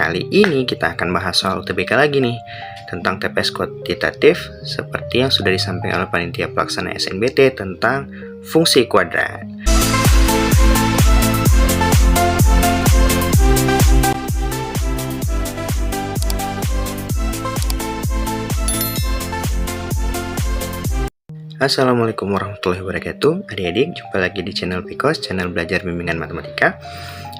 kali ini kita akan bahas soal UTBK lagi nih, tentang TPS kuantitatif seperti yang sudah disampaikan oleh panitia pelaksana SNBT tentang fungsi kuadrat. Assalamualaikum warahmatullahi wabarakatuh. Adik-adik, jumpa lagi di channel Pikos, channel belajar bimbingan matematika.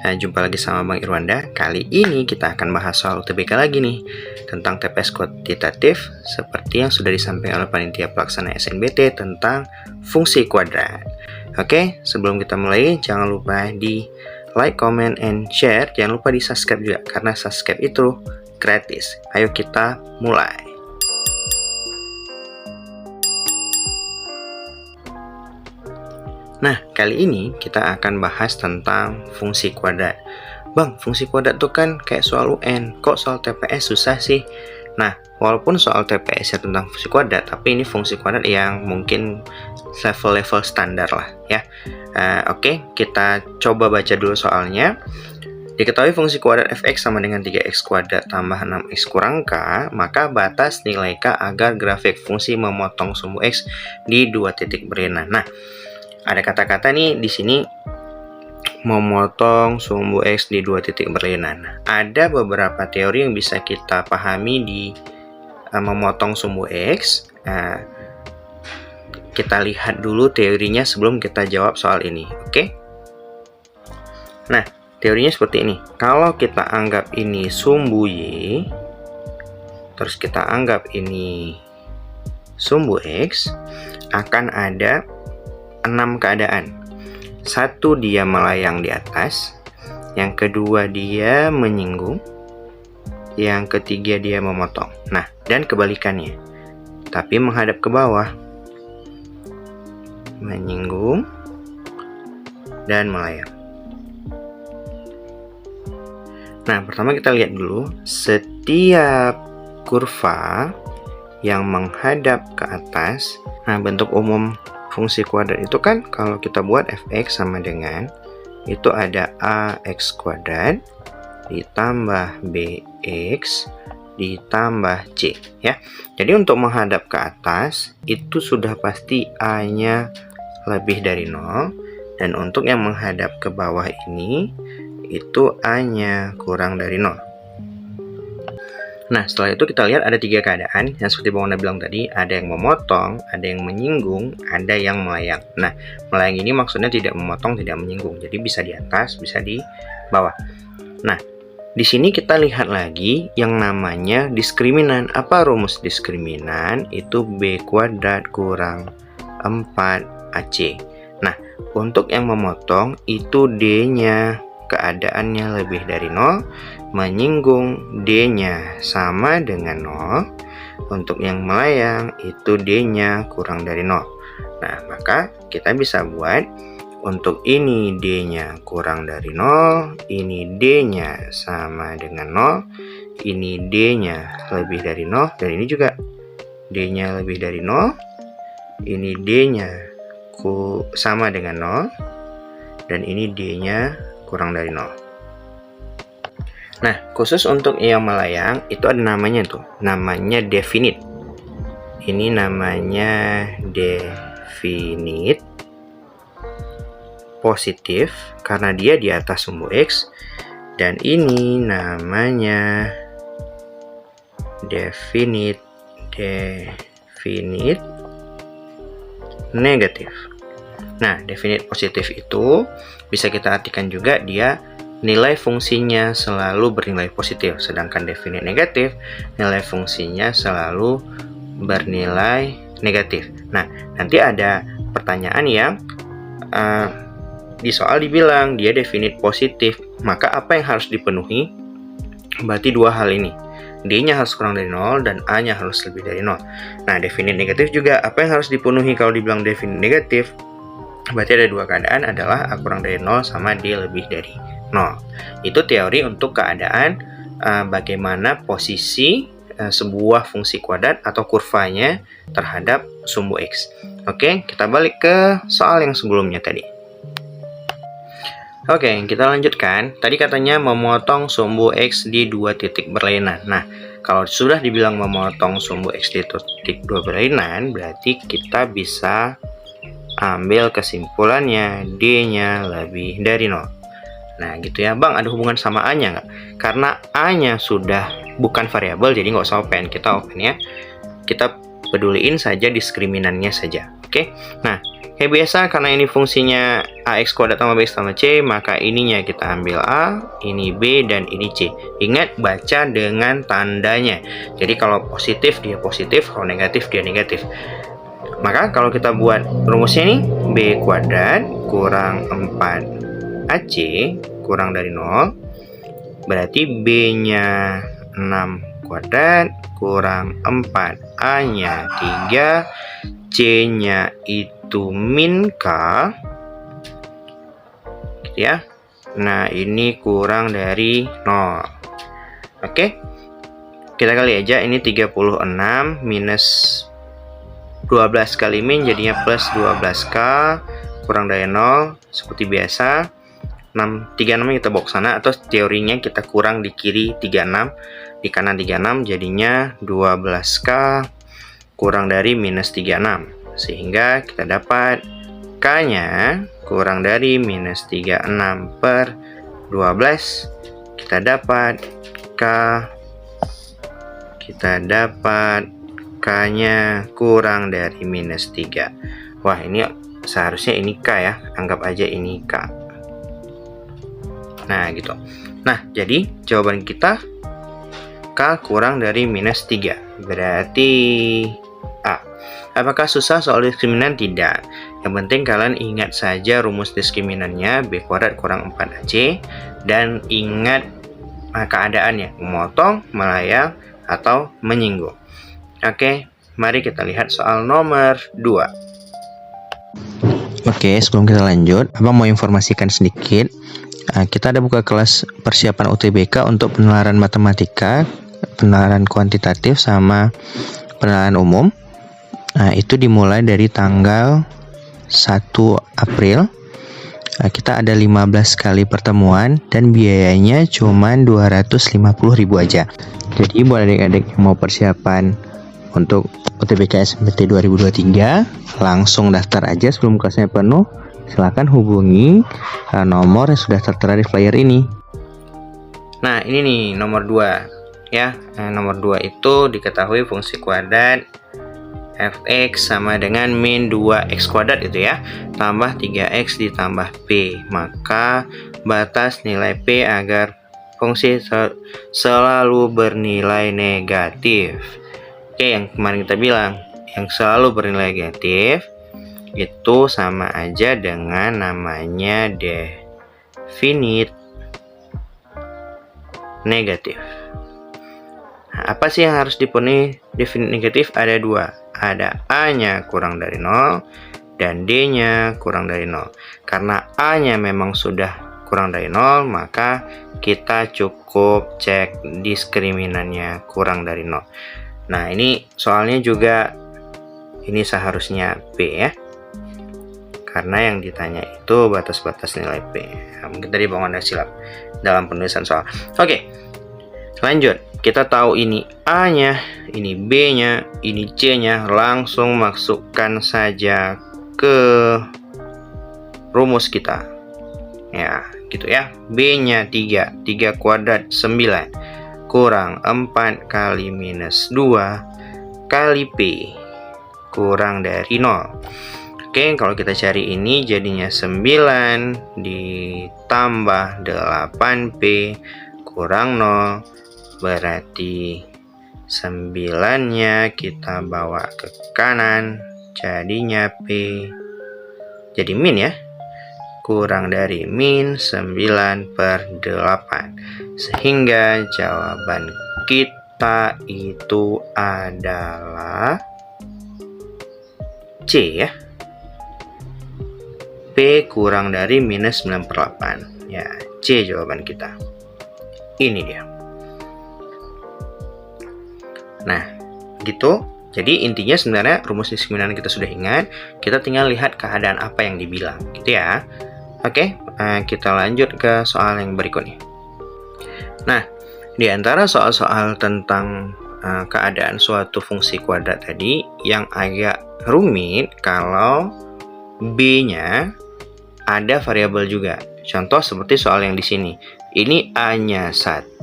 Jumpa lagi sama Bang Irwanda. Kali ini kita akan bahas soal UTBK lagi nih, tentang TPS kuantitatif seperti yang sudah disampaikan oleh panitia pelaksana SNBT tentang fungsi kuadrat. Oke, sebelum kita mulai, jangan lupa di like, comment, and share. Jangan lupa di subscribe juga, karena subscribe itu gratis. Ayo kita mulai. Nah, kali ini kita akan bahas tentang fungsi kuadrat. Bang, fungsi kuadrat itu kan kayak soal UN, kok soal TPS susah sih? Nah, walaupun soal TPS ya tentang fungsi kuadrat, tapi ini fungsi kuadrat yang mungkin level-level standar lah ya. Oke, kita coba baca dulu soalnya. Diketahui fungsi kuadrat fx sama dengan 3x kuadrat tambah 6x kurang k, maka batas nilai k agar grafik fungsi memotong sumbu x di dua titik berlainan. Nah, ada kata-kata nih di sini memotong sumbu x di dua titik berlainan. Ada beberapa teori yang bisa kita pahami di memotong sumbu x. Kita lihat dulu teorinya sebelum kita jawab soal ini, oke? Nah, teorinya seperti ini. Kalau kita anggap ini sumbu y, terus kita anggap ini sumbu x, akan ada 6 keadaan. Satu, dia melayang di atas. Yang kedua, dia menyinggung. Yang ketiga, dia memotong. Nah, dan kebalikannya. Tapi menghadap ke bawah. Menyinggung dan melayang. Nah, pertama kita lihat dulu. Setiap kurva yang menghadap ke atas, nah bentuk umum fungsi kuadrat itu kan kalau kita buat fx sama dengan itu ada ax kuadrat ditambah bx ditambah c ya. Jadi untuk menghadap ke atas itu sudah pasti a-nya lebih dari 0, dan untuk yang menghadap ke bawah ini itu a-nya kurang dari 0. Nah, setelah itu kita lihat ada 3 keadaan yang seperti Bang Wanda bilang tadi, ada yang memotong, ada yang menyinggung, ada yang melayang. Nah, melayang ini maksudnya tidak memotong, tidak menyinggung. Jadi bisa di atas, bisa di bawah. Nah, di sini kita lihat lagi yang namanya diskriminan. Apa rumus diskriminan? Itu b kuadrat kurang 4ac. Nah, untuk yang memotong itu d-nya keadaannya lebih dari 0, menyinggung d-nya sama dengan 0, untuk yang melayang itu d-nya kurang dari 0. Nah, maka kita bisa buat untuk ini d-nya kurang dari 0, ini d-nya sama dengan 0, ini d-nya lebih dari 0, dan ini juga d-nya lebih dari 0, ini d-nya sama dengan 0, dan ini d-nya kurang dari 0. Nah, khusus untuk yang melayang itu ada namanya tuh, namanya definite. Ini namanya definite positif karena dia di atas sumbu x, dan ini namanya definite negatif. Nah, definite positif itu bisa kita artikan juga dia nilai fungsinya selalu bernilai positif, sedangkan definite negatif nilai fungsinya selalu bernilai negatif. Nah, nanti ada pertanyaan yang di soal dibilang dia definite positif, maka apa yang harus dipenuhi? Berarti dua hal ini, d-nya harus kurang dari 0 dan a-nya harus lebih dari 0. Nah, definite negatif juga apa yang harus dipenuhi kalau dibilang definite negatif? Berarti ada dua keadaan, adalah a kurang dari 0 sama d lebih dari 0. Itu teori untuk keadaan bagaimana posisi sebuah fungsi kuadrat atau kurvanya terhadap sumbu x. Oke, kita balik ke soal yang sebelumnya tadi. Oke, kita lanjutkan. Tadi katanya memotong sumbu X di dua titik berlainan. Nah, kalau sudah dibilang memotong sumbu X di titik dua berlainan, berarti kita bisa ambil kesimpulannya D-nya lebih dari 0. Nah, gitu ya. Bang, ada hubungan sama A-nya nggak? Karena A-nya sudah bukan variabel, jadi nggak usah open. Kita open ya. Kita peduliin saja diskriminannya saja. Oke? Nah, kayak biasa, karena ini fungsinya AX kuadrat tambah BX tambah C, maka ininya kita ambil A, ini B, dan ini C. Ingat, baca dengan tandanya. Jadi kalau positif, dia positif. Kalau negatif, dia negatif. Maka kalau kita buat rumusnya ini, B kuadrat kurang 4AC kurang dari 0, berarti B-nya 6 kuadrat kurang 4, A-nya 3, C-nya itu min K, gitu ya. Nah, ini kurang dari 0. Oke, kita kali aja, ini 36 minus 12 kali min jadinya plus 12K kurang dari 0, seperti biasa. 36 kita bawa ke sana, atau teorinya kita kurang di kiri 36, di kanan 36, jadinya 12K kurang dari minus 36, sehingga kita dapat K-nya kurang dari minus 36 per 12. Kita dapat K-nya kurang dari minus 3. Wah, ini seharusnya ini K ya, anggap aja ini K. Nah, gitu. Nah, jadi jawaban kita K kurang dari minus 3. Berarti A. Apakah susah soal diskriminan? Tidak. Yang penting kalian ingat saja rumus diskriminannya, B kuadrat kurang 4AC, dan ingat keadaannya, memotong, melayang, atau menyinggung. Oke, mari kita lihat soal nomor 2. Oke, sebelum kita lanjut, Abang mau informasikan sedikit. Kita ada buka kelas persiapan UTBK untuk penalaran matematika, penalaran kuantitatif, sama penalaran umum. Itu dimulai dari tanggal 1 April. Kita ada 15 kali pertemuan dan biayanya cuma 250.000 aja. Jadi buat adik-adik yang mau persiapan untuk UTBK SNMPTN 2023, langsung daftar aja sebelum kelasnya penuh. Silakan hubungi nomor yang sudah tertera di flyer ini. Nah, ini nih nomor 2 ya. Nomor 2 itu diketahui fungsi kuadrat fx sama dengan min 2x kuadrat gitu ya, tambah 3x ditambah p. Maka batas nilai p agar fungsi selalu bernilai negatif. Oke, yang kemarin kita bilang, yang selalu bernilai negatif itu sama aja dengan namanya definite negatif. Nah, apa sih yang harus dipenuhi definite negatif? Ada 2. Ada A-nya kurang dari 0 dan D-nya kurang dari 0. Karena A-nya memang sudah kurang dari 0, maka kita cukup cek diskriminannya kurang dari 0. Nah, ini soalnya juga ini seharusnya B ya. Karena yang ditanya itu batas-batas nilai P. Nah, mungkin tadi Bang Wanda silap dalam penulisan soal. Oke, lanjut. Kita tahu ini A-nya, ini B-nya, ini C-nya. Langsung masukkan saja ke rumus kita. Ya, gitu ya. B-nya 3. 3 kuadrat 9. Kurang 4 kali minus 2 kali P. Kurang dari 0. Oke, kalau kita cari ini jadinya 9 ditambah 8P kurang 0, berarti 9-nya kita bawa ke kanan, jadinya P jadi min ya, kurang dari min 9 per 8, sehingga jawaban kita itu adalah C ya. P kurang dari minus 9 per 8. Ya, C jawaban kita. Ini dia. Nah, gitu. Jadi intinya sebenarnya rumus diskriminan kita sudah ingat. Kita tinggal lihat keadaan apa yang dibilang, gitu ya. Oke, kita lanjut ke soal yang berikutnya. Nah, di antara soal-soal tentang keadaan suatu fungsi kuadrat tadi, yang agak rumit kalau B-nya ada variabel juga. Contoh seperti soal yang di sini. Ini A-nya 1,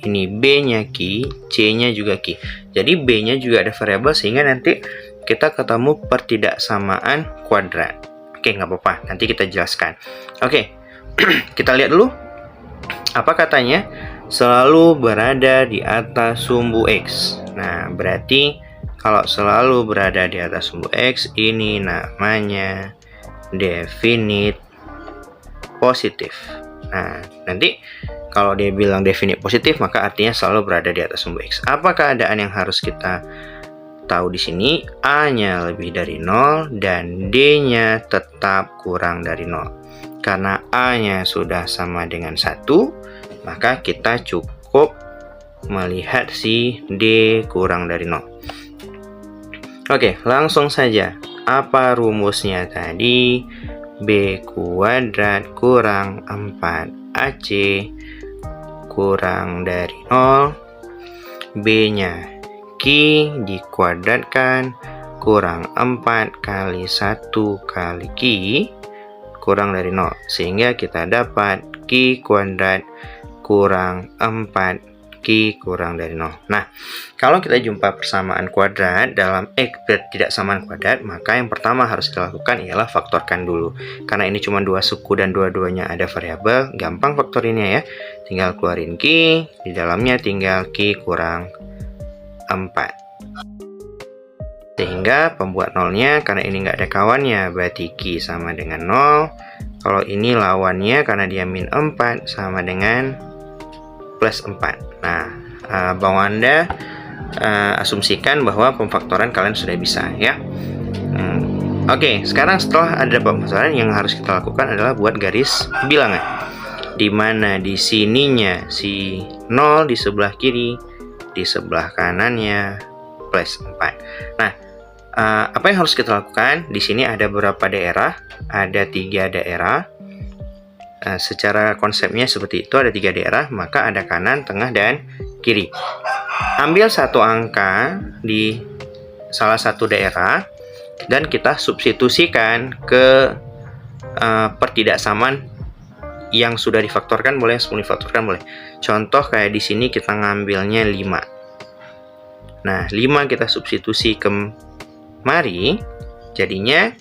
ini B-nya Q, C-nya juga Q. Jadi B-nya juga ada variabel sehingga nanti kita ketemu pertidaksamaan kuadrat. Oke, nggak apa-apa, nanti kita jelaskan. Oke, kita lihat dulu. Apa katanya? Selalu berada di atas sumbu X. Nah, berarti kalau selalu berada di atas sumbu X, ini namanya definite positif. Nah, nanti kalau dia bilang definite positif, maka artinya selalu berada di atas sumbu X. Apa keadaan yang harus kita tahu di sini? A-nya lebih dari 0 dan D-nya tetap kurang dari 0. Karena A-nya sudah sama dengan 1, maka kita cukup melihat si D kurang dari 0. Oke, langsung saja. Apa rumusnya tadi? B kuadrat kurang 4AC kurang dari 0. B-nya Q dikuadratkan kurang 4 kali 1 kali Q kurang dari 0. Sehingga kita dapat Q kuadrat kurang 4 Q kurang dari 0. Nah, kalau kita jumpa persamaan kuadrat dalam ketidaksamaan kuadrat, maka yang pertama harus kita lakukan ialah faktorkan dulu. Karena ini cuma dua suku dan dua-duanya ada variabel, gampang faktorinnya ya. Tinggal keluarin Q, di dalamnya tinggal Q kurang 4. Sehingga pembuat nolnya, karena ini nggak ada kawannya, berarti Q sama dengan 0. Kalau ini lawannya, karena dia min 4, sama dengan plus 4. Nah, Bang Anda asumsikan bahwa pemfaktoran kalian sudah bisa ya. Oke, sekarang setelah ada pemfaktoran, yang harus kita lakukan adalah buat garis bilangan. Dimana di sininya si 0 di sebelah kiri, di sebelah kanannya plus 4. Nah, apa yang harus kita lakukan? Di sini ada beberapa daerah, ada 3 daerah. Secara konsepnya seperti itu, ada 3 daerah, maka ada kanan, tengah, dan kiri. Ambil satu angka di salah satu daerah dan kita substitusikan ke pertidaksamaan yang sudah difaktorkan boleh, yang sebelum difaktorkan boleh. Contoh kayak di sini kita ngambilnya 5. Nah, 5 kita substitusi kemari, jadinya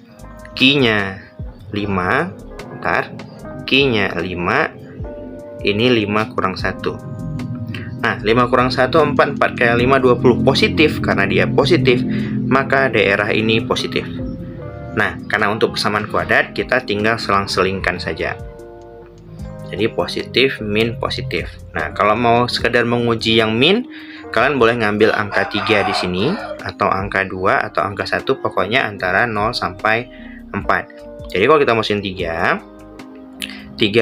Q-nya 5, Q-nya 5, ini 5 kurang 1. Nah, 5 kurang 1, 4, 4 kali 5, 20. Positif, karena dia positif, maka daerah ini positif. Nah, karena untuk persamaan kuadrat, kita tinggal selang-selingkan saja. Jadi positif, min, positif. Nah, kalau mau sekedar menguji yang min, kalian boleh ngambil angka 3 di sini, atau angka 2, atau angka 1, pokoknya antara 0 sampai 4. Jadi kalau kita masukin 3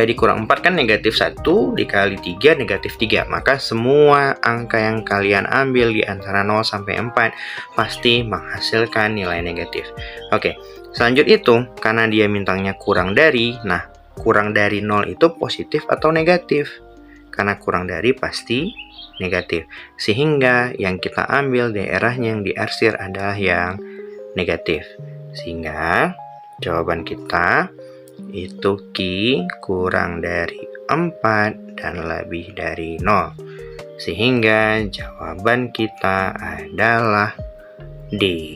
dikurang 4 kan negatif 1, dikali 3 negatif 3. Maka semua angka yang kalian ambil di antara 0 sampai 4 pasti menghasilkan nilai negatif. Oke, selanjutnya itu karena dia mintanya kurang dari, nah kurang dari 0 itu positif atau negatif? Karena kurang dari pasti negatif. Sehingga yang kita ambil daerahnya yang diarsir adalah yang negatif. Sehingga jawaban kita itu Q kurang dari 4 dan lebih dari 0. Sehingga jawaban kita adalah D.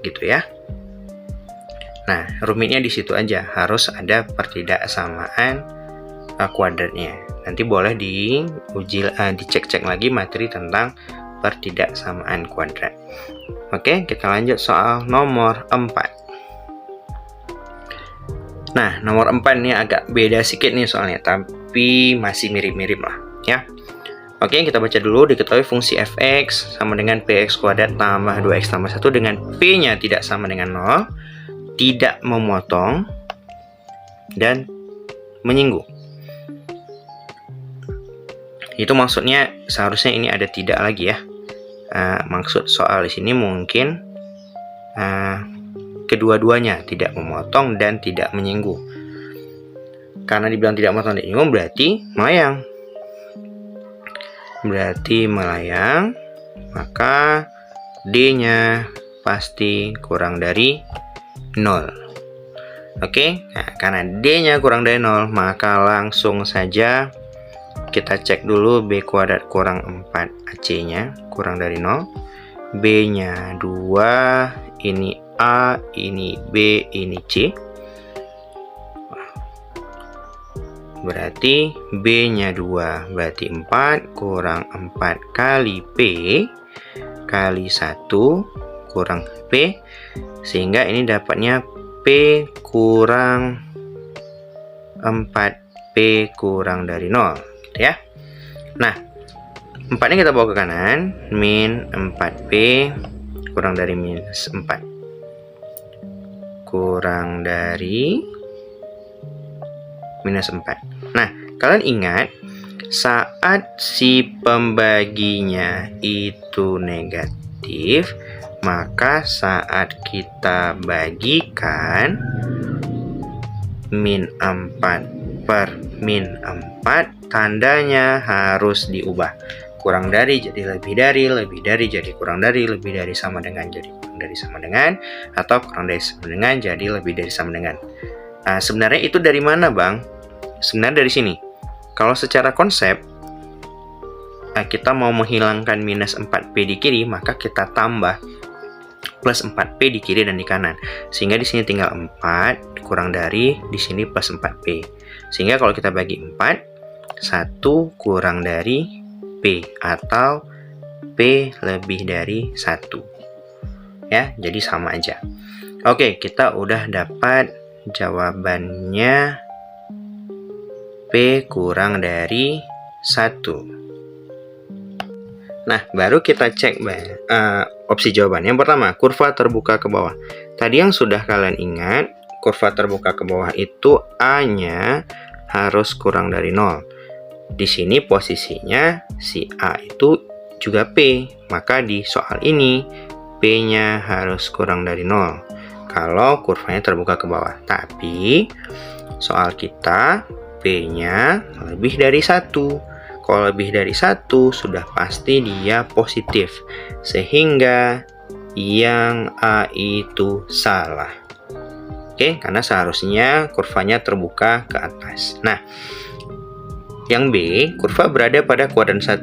Gitu ya. Nah, rumitnya di situ aja, harus ada pertidaksamaan kuadratnya. Nanti boleh diuji, dicek-cek lagi materi tentang pertidaksamaan kuadrat. Oke, kita lanjut soal nomor 4. Nah, nomor 4 ini agak beda sedikit nih soalnya, tapi masih mirip-mirip lah ya. Oke, kita baca dulu. Diketahui fungsi fx sama dengan px kuadrat tambah 2x tambah 1 dengan p-nya tidak sama dengan 0, tidak memotong, dan menyinggung. Itu maksudnya seharusnya ini ada tidak lagi ya. Maksud soal di sini mungkin kedua-duanya, tidak memotong dan tidak menyinggung. Karena dibilang tidak memotong dan menyinggung berarti melayang. Maka D-nya pasti kurang dari 0. Oke, nah, karena D-nya kurang dari 0, maka langsung saja kita cek dulu B kuadrat kurang 4 AC-nya kurang dari 0. B-nya 2, ini A, ini B, ini C. Berarti B-nya 2, berarti 4 kurang 4 kali P kali 1 kurang P, sehingga ini dapatnya P kurang 4P kurang dari 0 gitu ya. Nah, 4 ini kita bawa ke kanan, min 4P kurang dari minus 4 kurang dari minus 4. Nah, kalian ingat saat si pembaginya itu negatif, maka saat kita bagikan min 4 per min 4, tandanya harus diubah. Kurang dari jadi lebih dari, lebih dari jadi kurang dari, lebih dari sama dengan jadi kurang dari sama dengan, atau kurang dari sama dengan jadi lebih dari sama dengan. Nah, sebenarnya itu dari mana, Bang? Sebenarnya dari sini. Kalau secara konsep, kita mau menghilangkan minus 4P di kiri, maka kita tambah plus 4P di kiri dan di kanan. Sehingga di sini tinggal 4 kurang dari, di sini plus 4P. Sehingga kalau kita bagi 4, 1 kurang dari P atau P lebih dari 1. Ya, jadi sama aja. Oke, kita udah dapat jawabannya P kurang dari 1. Nah, baru kita cek opsi jawaban. Yang pertama, kurva terbuka ke bawah. Tadi yang sudah kalian ingat, kurva terbuka ke bawah itu A-nya harus kurang dari 0. Di sini posisinya si A itu juga P. Maka di soal ini, P-nya harus kurang dari 0. Kalau kurvanya terbuka ke bawah. Tapi, soal kita P-nya lebih dari 1. Kalau lebih dari 1 sudah pasti dia positif. Sehingga yang A itu salah. Oke, karena seharusnya kurvanya terbuka ke atas. Nah, yang B, kurva berada pada kuadran 1.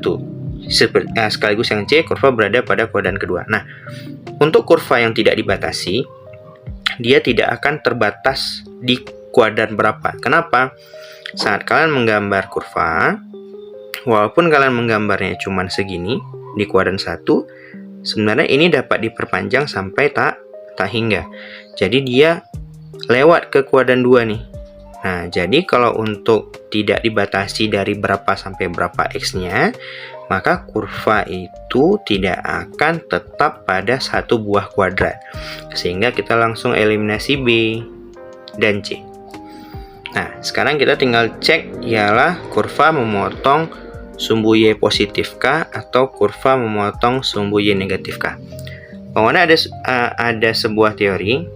Sekaligus yang C, kurva berada pada kuadran kedua. Nah, untuk kurva yang tidak dibatasi, dia tidak akan terbatas di kuadran berapa. Kenapa? Saat kalian menggambar kurva, walaupun kalian menggambarnya cuma segini di kuadran 1, sebenarnya ini dapat diperpanjang sampai tak hingga. Jadi dia lewat ke kuadran 2 nih. Nah, jadi kalau untuk tidak dibatasi dari berapa sampai berapa X-nya, maka kurva itu tidak akan tetap pada satu buah kuadrat. Sehingga kita langsung eliminasi B dan C. Nah, sekarang kita tinggal cek ialah kurva memotong sumbu Y positifkah atau kurva memotong sumbu Y negatifkah. Pokoknya ada sebuah teori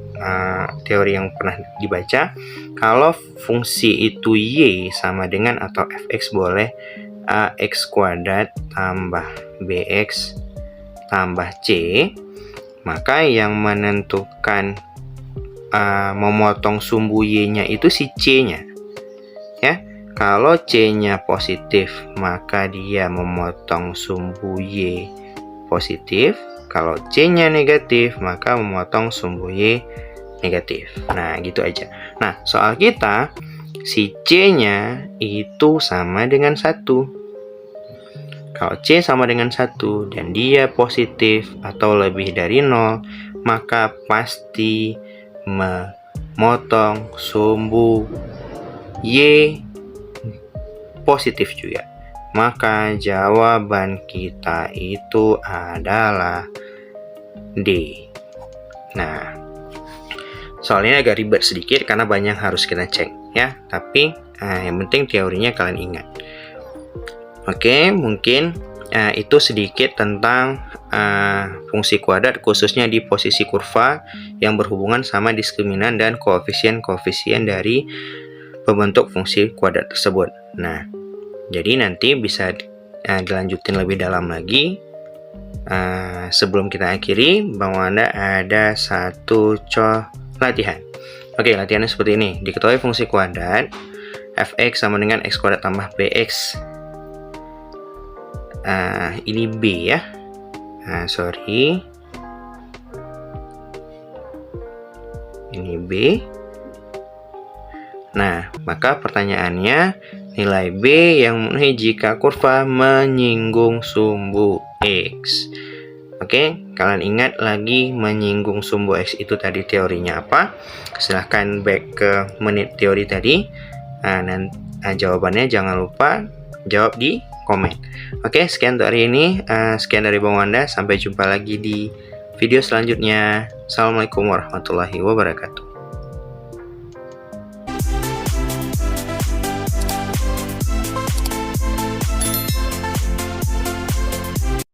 yang pernah dibaca, kalau fungsi itu Y sama dengan atau fx boleh ax kuadrat tambah bx tambah c, maka yang menentukan memotong sumbu Y-nya itu si C-nya. Ya, kalau C-nya positif, maka dia memotong sumbu Y positif. Kalau C-nya negatif, maka memotong sumbu Y negatif. Nah, gitu aja. Nah, soal kita, si C-nya itu sama dengan 1. Kalau C sama dengan 1 dan dia positif atau lebih dari 0, maka pasti memotong sumbu Y positif juga. Maka jawaban kita itu adalah D. Nah, soal ini agak ribet sedikit karena banyak harus kita cek ya. Tapi yang penting teorinya kalian ingat. Oke, mungkin itu sedikit tentang fungsi kuadrat, khususnya di posisi kurva yang berhubungan sama diskriminan dan koefisien-koefisien dari pembentuk fungsi kuadrat tersebut. Nah, jadi nanti bisa dilanjutin lebih dalam lagi. Sebelum kita akhiri, Bang Wanda ada satu latihan. Oke, latihannya seperti ini. Diketahui fungsi kuadrat fx sama dengan x kuadrat tambah bx. Ini b ya. Sorry. Ini b. Nah, maka pertanyaannya, nilai b yang memenuhi jika kurva menyinggung sumbu x. Oke, kalian ingat lagi menyinggung sumbu x itu tadi teorinya apa? Silahkan back ke menit teori tadi. Dan jawabannya jangan lupa jawab di komen. Oke, sekian untuk hari ini. Sekian dari Bang Wanda. Sampai jumpa lagi di video selanjutnya. Assalamualaikum warahmatullahi wabarakatuh.